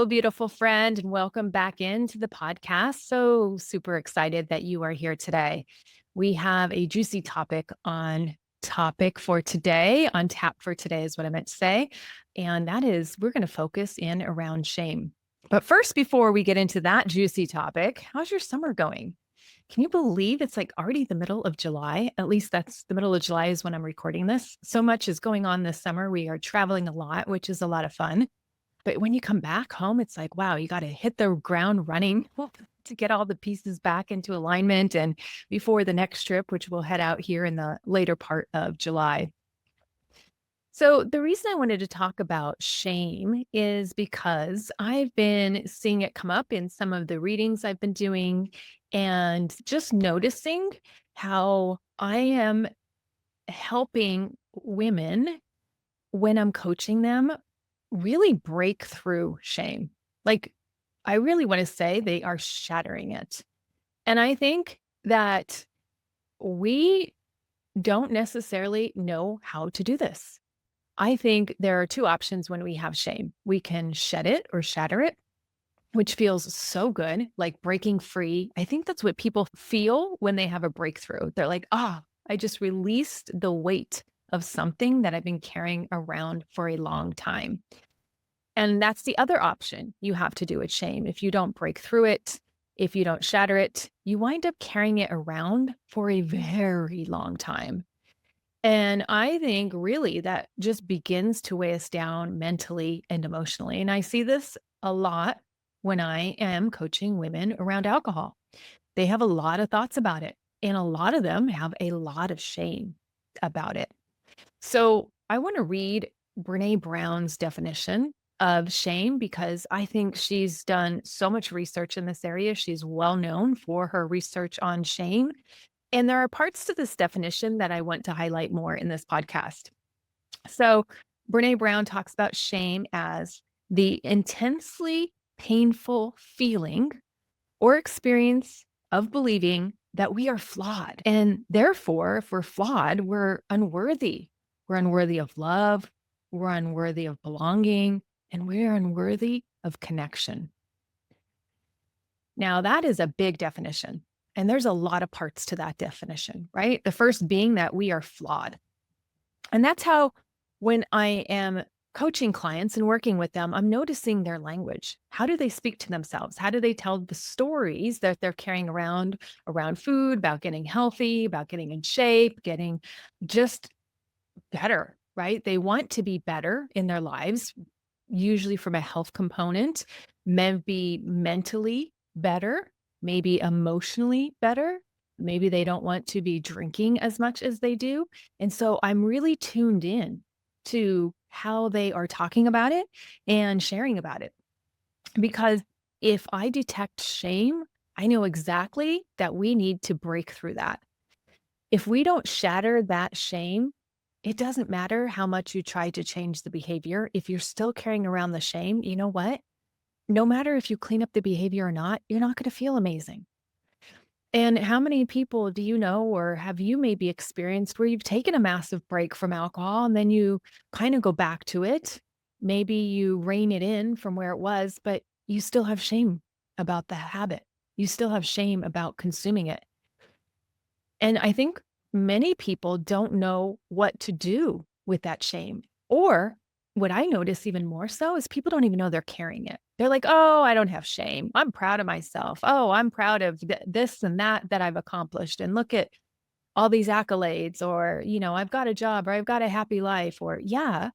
Hello, beautiful friend, and welcome back into the podcast. So super excited that you are here today. We have a juicy topic for today, on tap for today is what I meant to say. And that is we're going to focus in around shame. But first, before we get into that juicy topic, how's your summer going? Can you believe it's like already the middle of July? At least that's the middle of July is when I'm recording this. So much is going on this summer. We are traveling a lot, which is a lot of fun. But when you come back home, it's like, wow, you got to hit the ground running to get all the pieces back into alignment and before the next trip, which we'll head out here in the later part of July. So, the reason I wanted to talk about shame is because I've been seeing it come up in some of the readings I've been doing and just noticing how I am helping women when I'm coaching them really break through shame. Like, I really want to say they are shattering it. And I think that we don't necessarily know how to do this. I think there are two options when we have shame. We can shed it or shatter it, which feels so good, like breaking free. I think that's what people feel when they have a breakthrough. They're like, I just released the weight of something that I've been carrying around for a long time. And that's the other option you have to do with shame. If you don't break through it, if you don't shatter it, you wind up carrying it around for a very long time. And I think really that just begins to weigh us down mentally and emotionally. And I see this a lot when I am coaching women around alcohol. They have a lot of thoughts about it, and a lot of them have a lot of shame about it. So I want to read Brene Brown's definition of shame because I think she's done so much research in this area. She's well known for her research on shame. And there are parts to this definition that I want to highlight more in this podcast. So Brene Brown talks about shame as the intensely painful feeling or experience of believing that we are flawed. And therefore, if we're flawed, we're unworthy. We're unworthy of love. We're unworthy of belonging. And we're unworthy of connection. Now, that is a big definition. And there's a lot of parts to that definition, right? The first being that we are flawed. And that's how, when I am coaching clients and working with them, I'm noticing their language. How do they speak to themselves? How do they tell the stories that they're carrying around food, about getting healthy, about getting in shape, getting just better, right? They want to be better in their lives, usually from a health component, maybe mentally better, maybe emotionally better. Maybe they don't want to be drinking as much as they do. And so I'm really tuned in to how they are talking about it and sharing about it. Because if I detect shame, I know exactly that we need to break through that. If we don't shatter that shame, it doesn't matter how much you try to change the behavior. If you're still carrying around the shame, you know what? No matter if you clean up the behavior or not, you're not going to feel amazing. And how many people do you know, or have you maybe experienced where you've taken a massive break from alcohol and then you kind of go back to it? Maybe you rein it in from where it was, but you still have shame about the habit. You still have shame about consuming it. And I think many people don't know what to do with that shame. Or what I notice even more so is people don't even know they're carrying it. They're like, oh, I don't have shame. I'm proud of myself. Oh, I'm proud of this and that I've accomplished. And look at all these accolades, or, I've got a job, or I've got a happy life, or, yeah,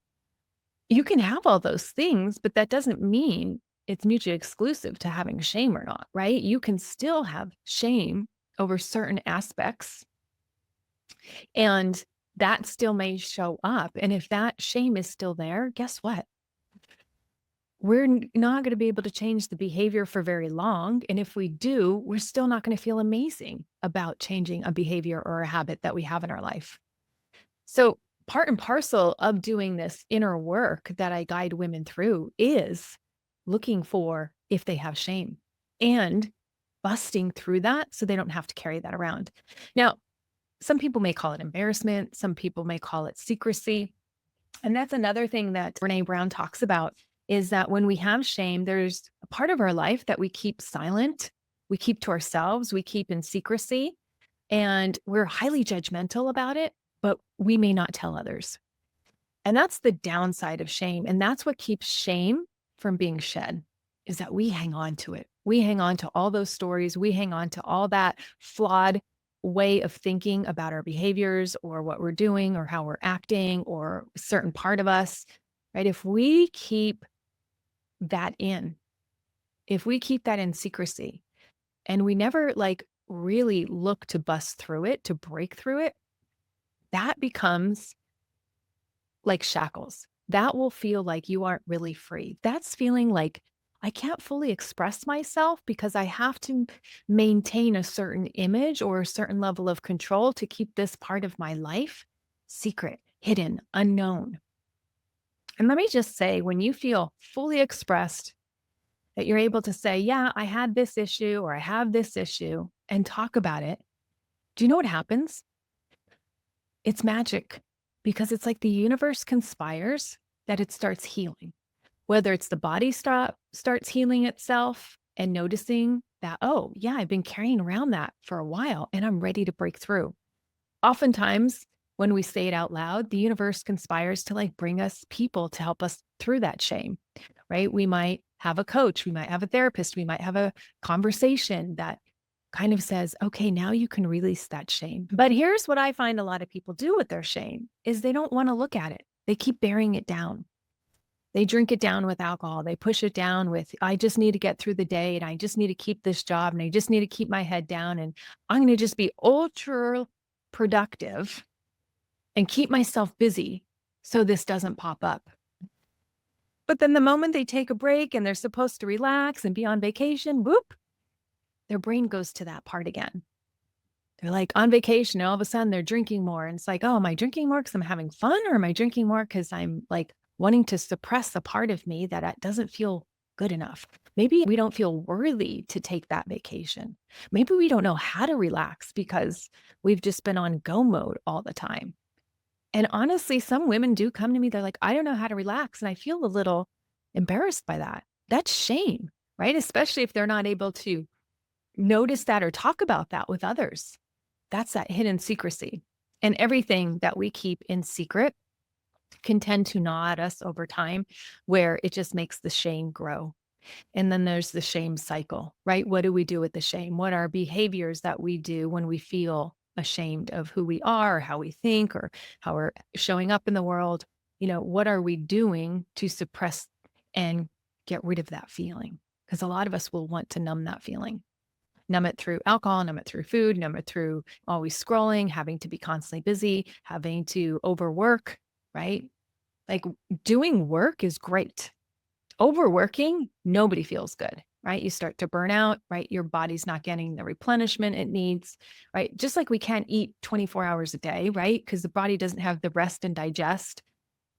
you can have all those things, but that doesn't mean it's mutually exclusive to having shame or not, right? You can still have shame over certain aspects, and that still may show up. And if that shame is still there, guess what? We're not going to be able to change the behavior for very long. And if we do, we're still not going to feel amazing about changing a behavior or a habit that we have in our life. So, part and parcel of doing this inner work that I guide women through is looking for if they have shame and busting through that so they don't have to carry that around. Now, some people may call it embarrassment. Some people may call it secrecy. And that's another thing that Brene Brown talks about is that when we have shame, there's a part of our life that we keep silent, we keep to ourselves, we keep in secrecy, and we're highly judgmental about it, but we may not tell others. And that's the downside of shame. And that's what keeps shame from being shed, is that we hang on to it. We hang on to all those stories. We hang on to all that flawed way of thinking about our behaviors or what we're doing or how we're acting or a certain part of us, right? If we keep that in, if we keep that in secrecy and we never like really look to bust through it, to break through it, that becomes like shackles. That will feel like you aren't really free. That's feeling like I can't fully express myself because I have to maintain a certain image or a certain level of control to keep this part of my life secret, hidden, unknown. And let me just say, when you feel fully expressed, that you're able to say, yeah, I had this issue or I have this issue and talk about it. Do you know what happens? It's magic because it's like the universe conspires that it starts healing. Whether it's the body starts healing itself and noticing that, oh, yeah, I've been carrying around that for a while and I'm ready to break through. Oftentimes, when we say it out loud, the universe conspires to like bring us people to help us through that shame, right? We might have a coach, we might have a therapist, we might have a conversation that kind of says, okay, now you can release that shame. But here's what I find a lot of people do with their shame is they don't want to look at it. They keep burying it down. They drink it down with alcohol. They push it down with, I just need to get through the day and I just need to keep this job and I just need to keep my head down and I'm going to just be ultra productive and keep myself busy so this doesn't pop up. But then the moment they take a break and they're supposed to relax and be on vacation, whoop, their brain goes to that part again. They're like on vacation and all of a sudden they're drinking more. And it's like, oh, am I drinking more because I'm having fun or am I drinking more because I'm like wanting to suppress a part of me that doesn't feel good enough? Maybe we don't feel worthy to take that vacation. Maybe we don't know how to relax because we've just been on go mode all the time. And honestly, some women do come to me. They're like, I don't know how to relax. And I feel a little embarrassed by that. That's shame, right? Especially if they're not able to notice that or talk about that with others. That's that hidden secrecy. And everything that we keep in secret can tend to gnaw at us over time, where it just makes the shame grow. And then there's the shame cycle, right? What do we do with the shame? What are behaviors that we do when we feel ashamed of who we are, or how we think, or how we're showing up in the world? What are we doing to suppress and get rid of that feeling? Because a lot of us will want to numb that feeling. Numb it through alcohol, numb it through food, numb it through always scrolling, having to be constantly busy, having to overwork, right? Like doing work is great. Overworking, nobody feels good, right? You start to burn out, right? Your body's not getting the replenishment it needs, right? Just like we can't eat 24 hours a day, right? Because the body doesn't have the rest and digest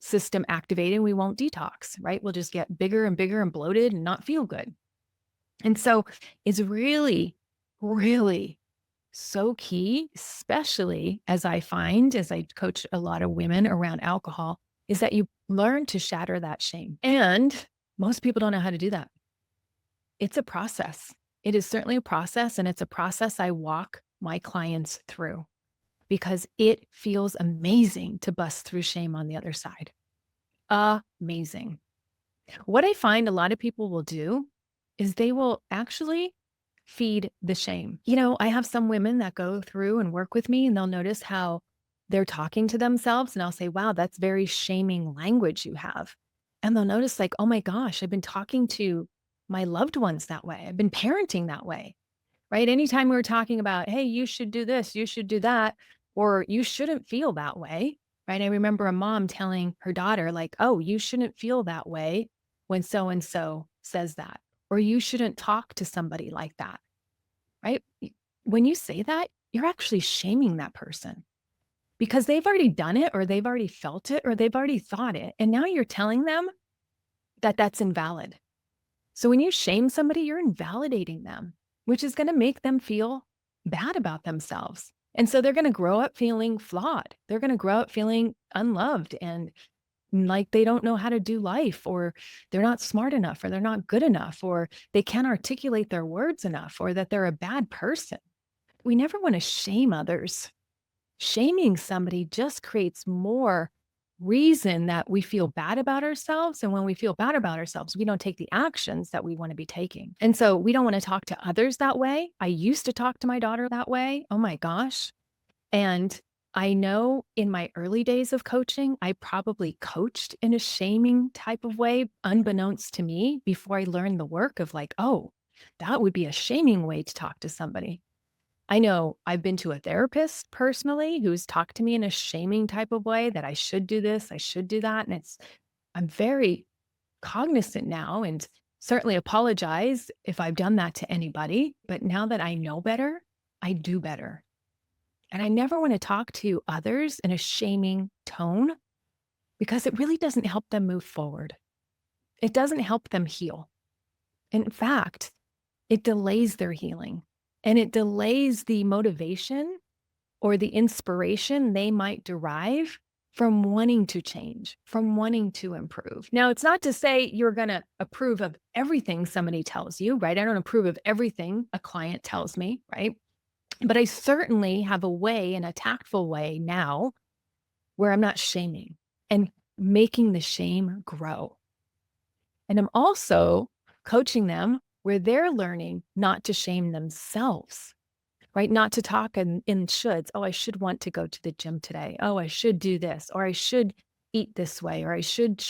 system activated, we won't detox, right? We'll just get bigger and bigger and bloated and not feel good. And so it's really, really so key, especially as I find, as I coach a lot of women around alcohol, is that you learn to shatter that shame. And most people don't know how to do that. It's a process. It is certainly a process, and it's a process I walk my clients through because it feels amazing to bust through shame on the other side. Amazing. What I find a lot of people will do is they will actually feed the shame. I have some women that go through and work with me and they'll notice how they're talking to themselves and I'll say, wow, that's very shaming language you have. And they'll notice like, oh my gosh, I've been talking to my loved ones that way. I've been parenting that way, right? Anytime we were talking about, hey, you should do this, you should do that, or you shouldn't feel that way, right? I remember a mom telling her daughter like, oh, you shouldn't feel that way when so-and-so says that, or you shouldn't talk to somebody like that, right? When you say that, you're actually shaming that person because they've already done it or they've already felt it or they've already thought it. And now you're telling them that that's invalid. So when you shame somebody, you're invalidating them, which is going to make them feel bad about themselves. And so they're going to grow up feeling flawed. They're going to grow up feeling unloved and like they don't know how to do life, or they're not smart enough, or they're not good enough, or they can't articulate their words enough, or that they're a bad person. We never want to shame others. Shaming somebody just creates more reason that we feel bad about ourselves. And when we feel bad about ourselves, we don't take the actions that we want to be taking. And so we don't want to talk to others that way. I used to talk to my daughter that way. Oh my gosh. And I know in my early days of coaching, I probably coached in a shaming type of way, unbeknownst to me, before I learned the work of like, oh, that would be a shaming way to talk to somebody. I know I've been to a therapist personally who's talked to me in a shaming type of way that I should do this, I should do that. And I'm very cognizant now and certainly apologize if I've done that to anybody. But now that I know better, I do better. And I never want to talk to others in a shaming tone because it really doesn't help them move forward. It doesn't help them heal. In fact, it delays their healing and it delays the motivation or the inspiration they might derive from wanting to change, from wanting to improve. Now, it's not to say you're going to approve of everything somebody tells you, right? I don't approve of everything a client tells me, right? But I certainly have a way, in a tactful way now, where I'm not shaming and making the shame grow. And I'm also coaching them where they're learning not to shame themselves, right? Not to talk in shoulds. Oh, I should want to go to the gym today. Oh, I should do this, or I should eat this way, or I should.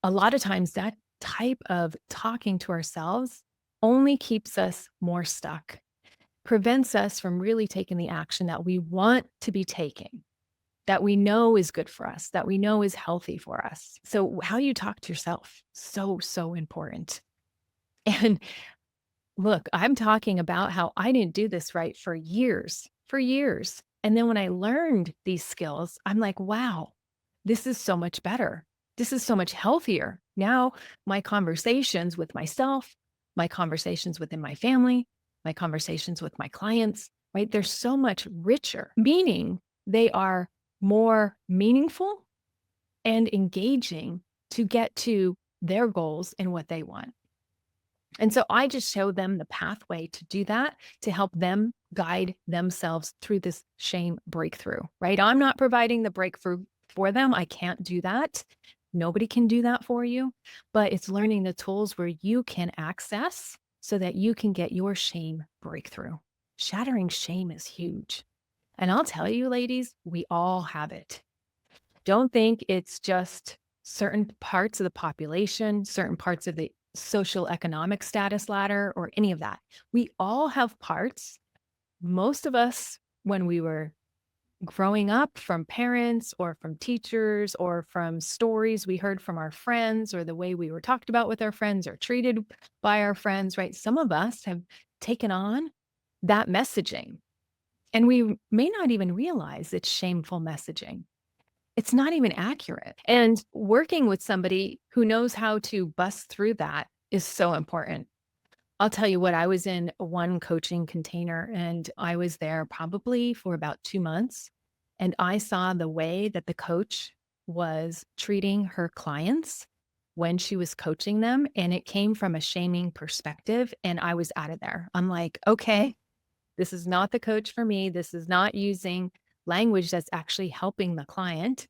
A lot of times that type of talking to ourselves only keeps us more stuck, prevents us from really taking the action that we want to be taking, that we know is good for us, that we know is healthy for us. So how you talk to yourself, so important. And look, I'm talking about how I didn't do this right for years, for years. And then when I learned these skills, I'm like, wow, this is so much better. This is so much healthier. Now, my conversations with myself, my conversations within my family, my conversations with my clients, right? They're so much richer, meaning they are more meaningful and engaging to get to their goals and what they want. And so I just show them the pathway to do that, to help them guide themselves through this shame breakthrough, right? I'm not providing the breakthrough for them. I can't do that. Nobody can do that for you, but it's learning the tools where you can access so that you can get your shame breakthrough. Shattering shame is huge. And I'll tell you, ladies, we all have it. Don't think it's just certain parts of the population, certain parts of the social economic status ladder, or any of that. We all have parts. Most of us, when we were growing up, from parents or from teachers or from stories we heard from our friends or the way we were talked about with our friends or treated by our friends, right? Some of us have taken on that messaging, and we may not even realize it's shameful messaging. It's not even accurate. And working with somebody who knows how to bust through that is so important. I'll tell you what, I was in one coaching container and I was there probably for about 2 months. And I saw the way that the coach was treating her clients when she was coaching them. And it came from a shaming perspective. And I was out of there. I'm like, okay, this is not the coach for me. This is not using language that's actually helping the client.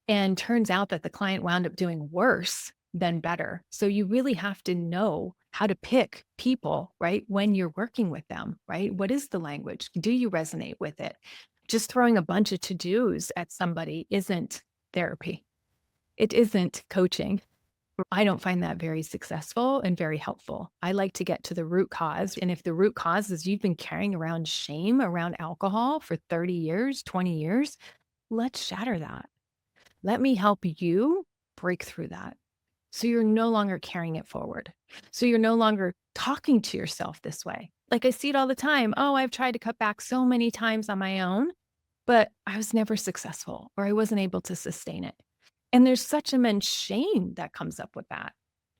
And turns out that the client wound up doing worse than better. So you really have to know how to pick people, right? When you're working with them, right? What is the language? Do you resonate with it? Just throwing a bunch of to-dos at somebody isn't therapy. It isn't coaching. I don't find that very successful and very helpful. I like to get to the root cause. And if the root cause is you've been carrying around shame around alcohol for 30 years, 20 years, let's shatter that. Let me help you break through that. So you're no longer carrying it forward. So you're no longer talking to yourself this way. Like I see it all the time. Oh, I've tried to cut back so many times on my own, but I was never successful or I wasn't able to sustain it. And there's such immense shame that comes up with that,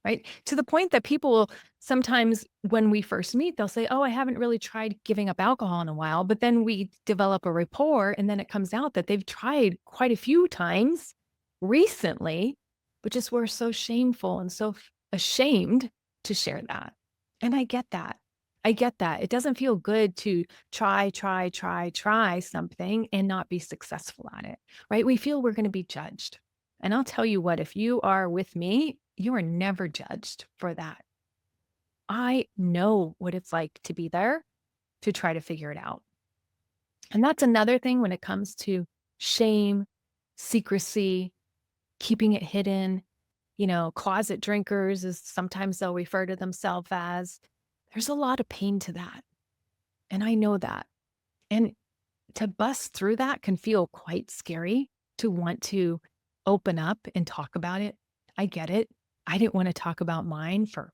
right? To the point that people will sometimes, when we first meet, they'll say, oh, I haven't really tried giving up alcohol in a while. But then we develop a rapport and then it comes out that they've tried quite a few times recently, but just we're so shameful and so ashamed to share that. And I get that. I get that. It doesn't feel good to try something and not be successful at it, right? We feel we're going to be judged. And I'll tell you what, if you are with me, you are never judged for that. I know what it's like to be there to try to figure it out. And that's another thing when it comes to shame, secrecy, keeping it hidden, closet drinkers, as sometimes they'll refer to themselves as. There's a lot of pain to that. And I know that. And to bust through that can feel quite scary to want to open up and talk about it. I get it. I didn't want to talk about mine for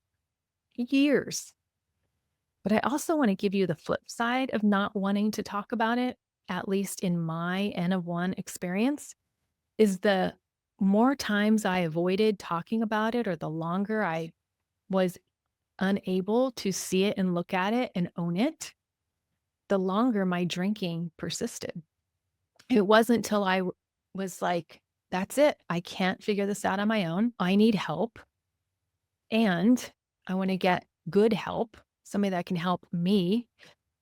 years. But I also want to give you the flip side of not wanting to talk about it, at least in my N of one experience, is the more times I avoided talking about it or the longer I was unable to see it and look at it and own it, the longer my drinking persisted. It wasn't till was like, that's it. I can't figure this out on my own. I need help. And I want to get good help, somebody that can help me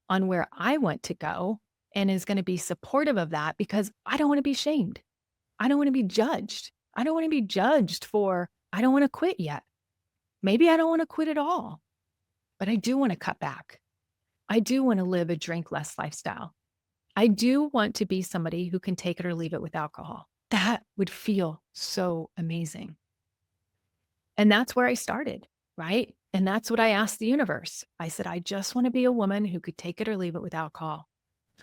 on where I want to go and is going to be supportive of that because I don't want to be shamed. I don't want to be judged. I don't want to be judged for, I don't want to quit yet. Maybe I don't want to quit at all, but I do want to cut back. I do want to live a drink less lifestyle. I do want to be somebody who can take it or leave it with alcohol. That would feel so amazing. And that's where I started, right? And that's what I asked the universe. I said, I just want to be a woman who could take it or leave it with alcohol,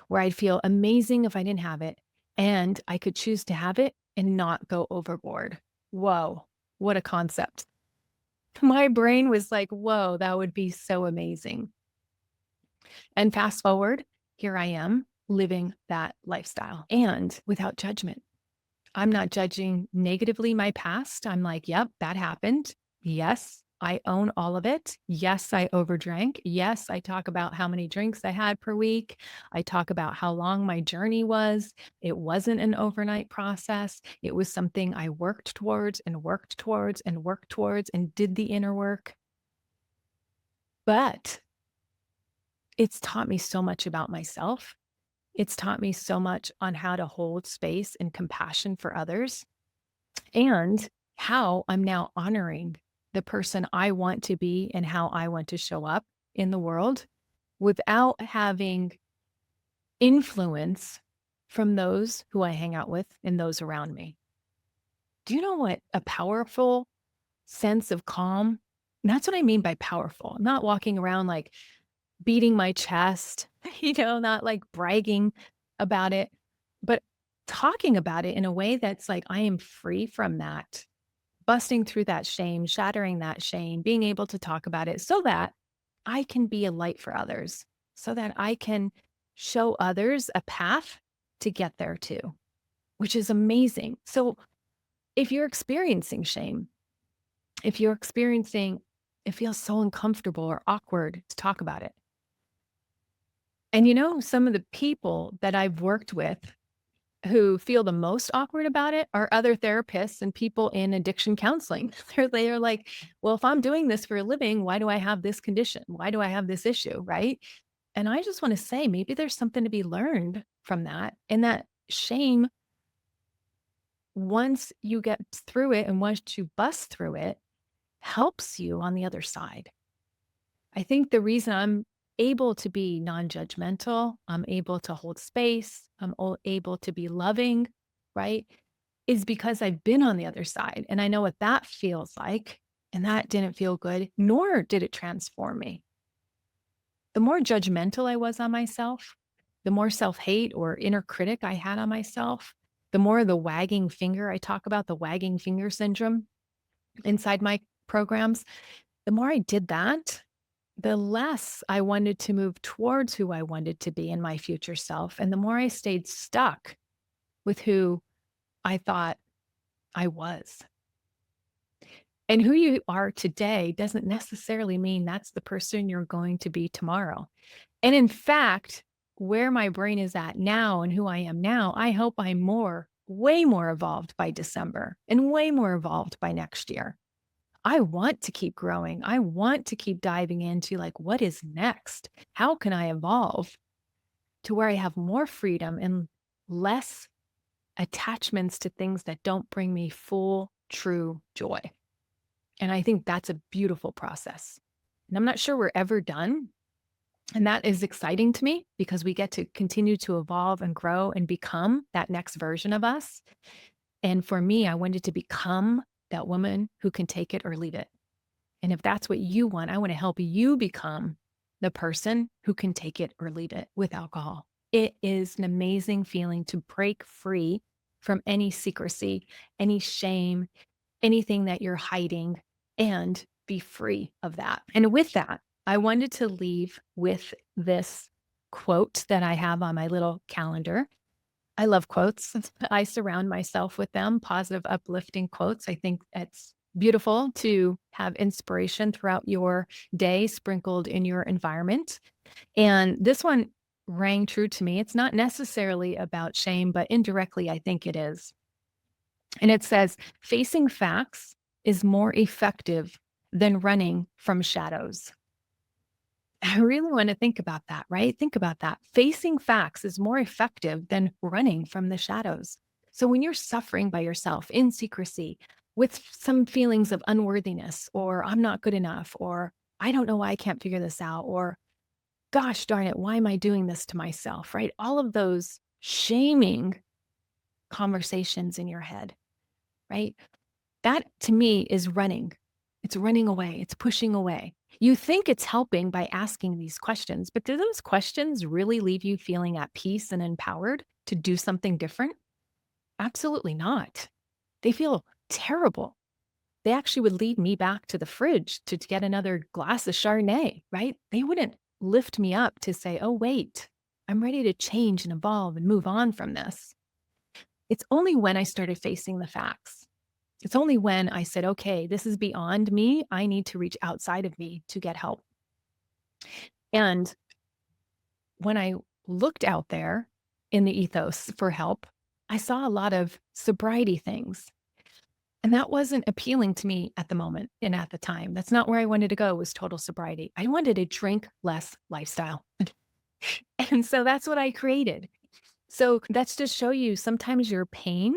where I'd feel amazing if I didn't have it. And I could choose to have it and not go overboard. Whoa, what a concept. My brain was like, whoa, that would be so amazing. And fast forward, here I am living that lifestyle and without judgment. I'm not judging negatively my past. I'm like, yep, that happened. Yes, I own all of it. Yes, I overdrank. Yes, I talk about how many drinks I had per week. I talk about how long my journey was. It wasn't an overnight process. It was something I worked towards and worked towards and worked towards and did the inner work. But it's taught me so much about myself. It's taught me so much on how to hold space and compassion for others and how I'm now honoring the person I want to be and how I want to show up in the world without having influence from those who I hang out with and those around me. Do you know what a powerful sense of calm? And that's what I mean by powerful. I'm not walking around like beating my chest, not like bragging about it, but talking about it in a way that's like, I am free from that, busting through that shame, shattering that shame, being able to talk about it so that I can be a light for others, so that I can show others a path to get there too, which is amazing. So if you're experiencing shame, if you're experiencing, it feels so uncomfortable or awkward to talk about it. And some of the people that I've worked with who feel the most awkward about it are other therapists and people in addiction counseling. They're like, well, if I'm doing this for a living, why do I have this condition? Why do I have this issue? Right. And I just want to say, maybe there's something to be learned from that. And that shame, once you get through it and once you bust through it, helps you on the other side. I think the reason I'm able to be non-judgmental, I'm able to hold space, able to be loving, right? Is because I've been on the other side and I know what that feels like. And that didn't feel good, nor did it transform me. The more judgmental I was on myself, the more self-hate or inner critic I had on myself, the more the wagging finger, I talk about the wagging finger syndrome inside my programs, the more I did that, the less I wanted to move towards who I wanted to be in my future self. And the more I stayed stuck with who I thought I was. And who you are today doesn't necessarily mean that's the person you're going to be tomorrow. And in fact, where my brain is at now and who I am now, I hope I'm more way more evolved by December and way more evolved by next year. I want to keep growing. I want to keep diving into like, what is next? How can I evolve to where I have more freedom and less attachments to things that don't bring me full, true joy? And I think that's a beautiful process. And I'm not sure we're ever done. And that is exciting to me because we get to continue to evolve and grow and become that next version of us. And for me, I wanted to become that woman who can take it or leave it. And if that's what you want, I want to help you become the person who can take it or leave it with alcohol. It is an amazing feeling to break free from any secrecy, any shame, anything that you're hiding, and be free of that. And with that, I wanted to leave with this quote that I have on my little calendar. I love quotes. I surround myself with them, positive, uplifting quotes. I think it's beautiful to have inspiration throughout your day sprinkled in your environment. And this one rang true to me. It's not necessarily about shame, but indirectly, I think it is. And it says, facing facts is more effective than running from shadows. I really want to think about that, right? Think about that. Facing facts is more effective than running from the shadows. So when you're suffering by yourself in secrecy with some feelings of unworthiness, or I'm not good enough, or I don't know why I can't figure this out, or gosh darn it, why am I doing this to myself, right? All of those shaming conversations in your head, right? That to me is running. It's running away. It's pushing away. You think it's helping by asking these questions, but do those questions really leave you feeling at peace and empowered to do something different? Absolutely not. They feel terrible. They actually would lead me back to the fridge to get another glass of Chardonnay, right? They wouldn't lift me up to say, oh, wait, I'm ready to change and evolve and move on from this. It's only when I started facing the facts. It's only when I said, okay, this is beyond me. I need to reach outside of me to get help. And when I looked out there in the ethos for help, I saw a lot of sobriety things. And that wasn't appealing to me at the moment and at the time. That's not where I wanted to go, was total sobriety. I wanted a drink less lifestyle. And so that's what I created. So that's to show you sometimes your pain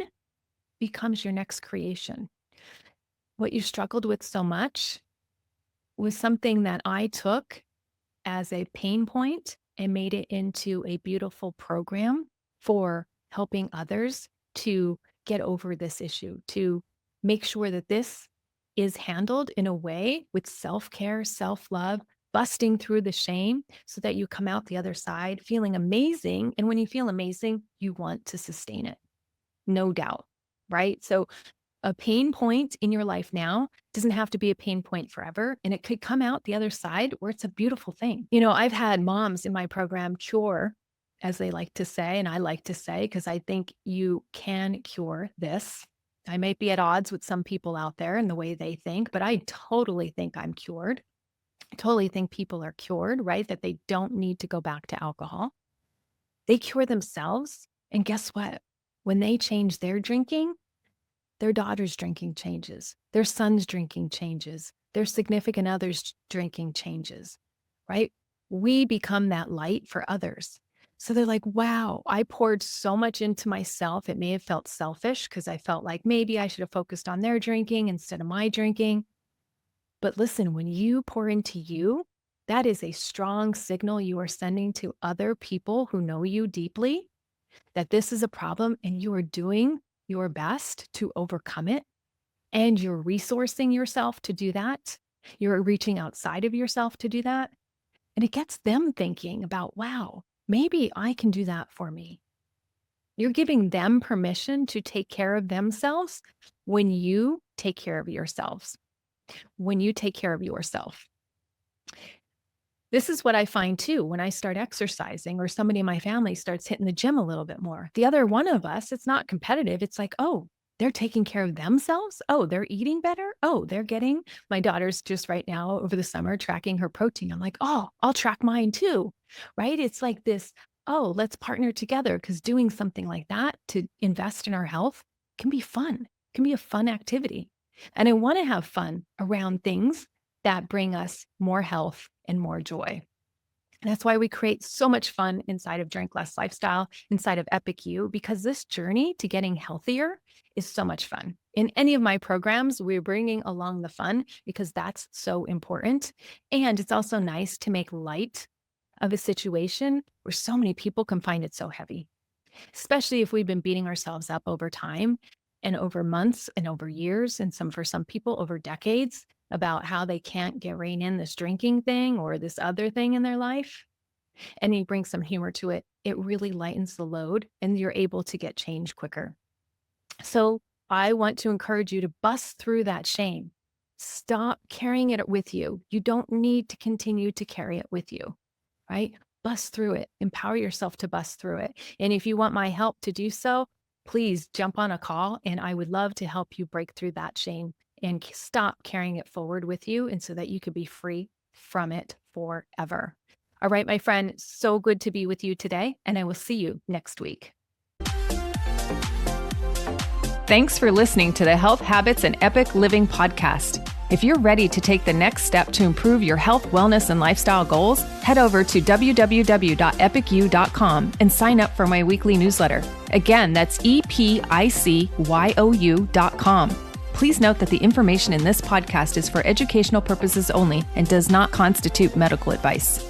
becomes your next creation. What you struggled with so much was something that I took as a pain point and made it into a beautiful program for helping others to get over this issue, to make sure that this is handled in a way with self-care, self-love, busting through the shame so that you come out the other side feeling amazing. And when you feel amazing, you want to sustain it. No doubt, right? So a pain point in your life now doesn't have to be a pain point forever. And it could come out the other side where it's a beautiful thing. You know, I've had moms in my program cure, as they like to say, and I like to say, because I think you can cure this. I might be at odds with some people out there and the way they think, but I totally think I'm cured. I totally think people are cured, right? That they don't need to go back to alcohol. They cure themselves. And guess what? When they change their drinking, their daughter's drinking changes, their son's drinking changes, their significant other's drinking changes, right? We become that light for others. So they're like, wow, I poured so much into myself. It may have felt selfish because I felt like maybe I should have focused on their drinking instead of my drinking. But listen, when you pour into you, that is a strong signal you are sending to other people who know you deeply that this is a problem and you are doing your best to overcome it. And you're resourcing yourself to do that. You're reaching outside of yourself to do that. And it gets them thinking about, wow, maybe I can do that for me. You're giving them permission to take care of themselves when you take care of yourselves, when you take care of yourself. This is what I find too when I start exercising or somebody in my family starts hitting the gym a little bit more. The other one of us, it's not competitive. It's like, oh, they're taking care of themselves. Oh, they're eating better. Oh, they're getting, my daughter's just right now over the summer tracking her protein. I'm like, oh, I'll track mine too. Right? It's like this oh, let's partner together because doing something like that to invest in our health can be fun, can be a fun activity. And I want to have fun around things that bring us more health and more joy. And that's why we create so much fun inside of Drink Less Lifestyle, inside of Epic You, because this journey to getting healthier is so much fun. In any of my programs, we're bringing along the fun because that's so important. And it's also nice to make light of a situation where so many people can find it so heavy, especially if we've been beating ourselves up over time and over months and over years, and for some people over decades, about how they can't rein in this drinking thing or this other thing in their life. And you bring some humor to it, it really lightens the load and you're able to get change quicker. So I want to encourage you to bust through that shame. Stop carrying it with you. You don't need to continue to carry it with you, right? Bust through it. Empower yourself to bust through it. And if you want my help to do so, please jump on a call and I would love to help you break through that shame and stop carrying it forward with you, and so that you could be free from it forever. All right, my friend, so good to be with you today, and I will see you next week. Thanks for listening to the Health Habits and Epic Living podcast. If you're ready to take the next step to improve your health, wellness, and lifestyle goals, head over to www.epicyou.com and sign up for my weekly newsletter. Again, that's EPICYOU.com. Please note that the information in this podcast is for educational purposes only and does not constitute medical advice.